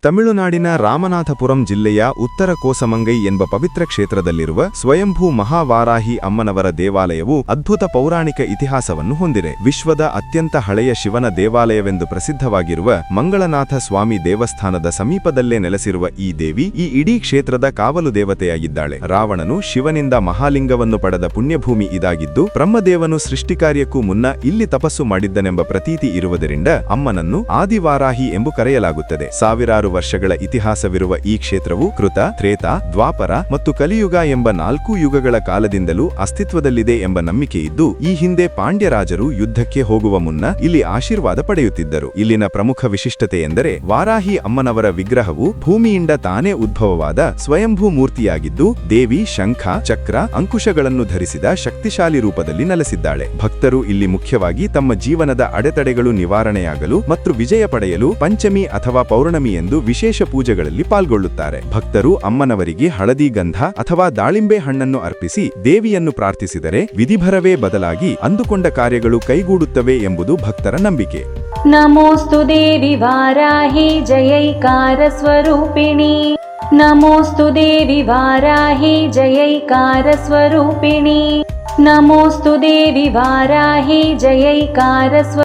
ತಮಿಳುನಾಡಿನ ರಾಮನಾಥಪುರಂ ಜಿಲ್ಲೆಯ ಉತ್ತರ ಕೋಸಮಂಗೈ ಎಂಬ ಪವಿತ್ರ ಕ್ಷೇತ್ರದಲ್ಲಿರುವ ಸ್ವಯಂಭೂ ಮಹಾವಾರಾಹಿ ಅಮ್ಮನವರ ದೇವಾಲಯವು ಅದ್ಭುತ ಪೌರಾಣಿಕ ಇತಿಹಾಸವನ್ನು ಹೊಂದಿದೆ. ವಿಶ್ವದ ಅತ್ಯಂತ ಹಳೆಯ ಶಿವನ ದೇವಾಲಯವೆಂದು ಪ್ರಸಿದ್ಧವಾಗಿರುವ ಮಂಗಳನಾಥ ಸ್ವಾಮಿ ದೇವಸ್ಥಾನದ ಸಮೀಪದಲ್ಲೇ ನೆಲೆಸಿರುವ ಈ ದೇವಿ ಈ ಇಡೀ ಕ್ಷೇತ್ರದ ಕಾವಲು ದೇವತೆಯಾಗಿದ್ದಾಳೆ. ರಾವಣನು ಶಿವನಿಂದ ಮಹಾಲಿಂಗವನ್ನು ಪಡೆದ ಪುಣ್ಯಭೂಮಿ ಇದಾಗಿದ್ದು, ಬ್ರಹ್ಮದೇವನು ಸೃಷ್ಟಿಕಾರ್ಯಕ್ಕೂ ಮುನ್ನ ಇಲ್ಲಿ ತಪಸ್ಸು ಮಾಡಿದ್ದನೆಂಬ ಪ್ರತೀತಿ ಇರುವುದರಿಂದ ಅಮ್ಮನನ್ನು ಆದಿವಾರಾಹಿ ಎಂದು ಕರೆಯಲಾಗುತ್ತದೆ. ಸಾವಿರಾರು ವರ್ಷಗಳ ಇತಿಹಾಸವಿರುವ ಈ ಕ್ಷೇತ್ರವು ಕೃತ, ತ್ರೇತ, ದ್ವಾಪರ ಮತ್ತು ಕಲಿಯುಗ ಎಂಬ 4 ಯುಗಗಳ ಕಾಲದಿಂದಲೂ ಅಸ್ತಿತ್ವದಲ್ಲಿದೆ ಎಂಬ ನಂಬಿಕೆ ಇದ್ದು, ಈ ಹಿಂದೆ ಪಾಂಡ್ಯರಾಜರು ಯುದ್ಧಕ್ಕೆ ಹೋಗುವ ಮುನ್ನ ಇಲ್ಲಿ ಆಶೀರ್ವಾದ ಪಡೆಯುತ್ತಿದ್ದರು. ಇಲ್ಲಿನ ಪ್ರಮುಖ ವಿಶಿಷ್ಟತೆ ಎಂದರೆ ವಾರಾಹಿ ಅಮ್ಮನವರ ವಿಗ್ರಹವು ಭೂಮಿಯಿಂದ ತಾನೇ ಉದ್ಭವವಾದ ಸ್ವಯಂಭೂ ಮೂರ್ತಿಯಾಗಿದ್ದು, ದೇವಿ ಶಂಖ, ಚಕ್ರ, ಅಂಕುಶಗಳನ್ನು ಧರಿಸಿದ ಶಕ್ತಿಶಾಲಿ ರೂಪದಲ್ಲಿ ನೆಲೆಸಿದ್ದಾಳೆ. ಭಕ್ತರು ಇಲ್ಲಿ ಮುಖ್ಯವಾಗಿ ತಮ್ಮ ಜೀವನದ ಅಡೆತಡೆಗಳು ನಿವಾರಣೆಯಾಗಲು ಮತ್ತು ವಿಜಯ ಪಡೆಯಲು ಪಂಚಮಿ ಅಥವಾ ಪೌರ್ಣಮಿ ಎಂದು ವಿಶೇಷ ಪೂಜೆಗಳಲ್ಲಿ ಪಾಲ್ಗೊಳ್ಳುತ್ತಾರೆ. ಭಕ್ತರು ಅಮ್ಮನವರಿಗೆ ಹಳದಿ ಗಂಧ ಅಥವಾ ದಾಳಿಂಬೆ ಹಣ್ಣನ್ನು ಅರ್ಪಿಸಿ ದೇವಿಯನ್ನು ಪ್ರಾರ್ಥಿಸಿದರೆ ವಿಧಿಭರವೇ ಬದಲಾಗಿ ಅಂದುಕೊಂಡ ಕಾರ್ಯಗಳು ಕೈಗೂಡುತ್ತವೆ ಎಂಬುದು ಭಕ್ತರ ನಂಬಿಕೆ. ನಮೋಸ್ತು ದೇವಿ ವಾರಾಹಿ ಜಯೈಕಾರ ಸ್ವರೂಪಿಣಿ. ನಮೋಸ್ತು ದೇವಿ ವಾರಾಹಿ ಜಯೈಕಾರ ಸ್ವರೂಪಿಣಿ. ನಮೋಸ್ತು ದೇವಿ ವಾರಾಹಿ ಜಯೈಕಾರ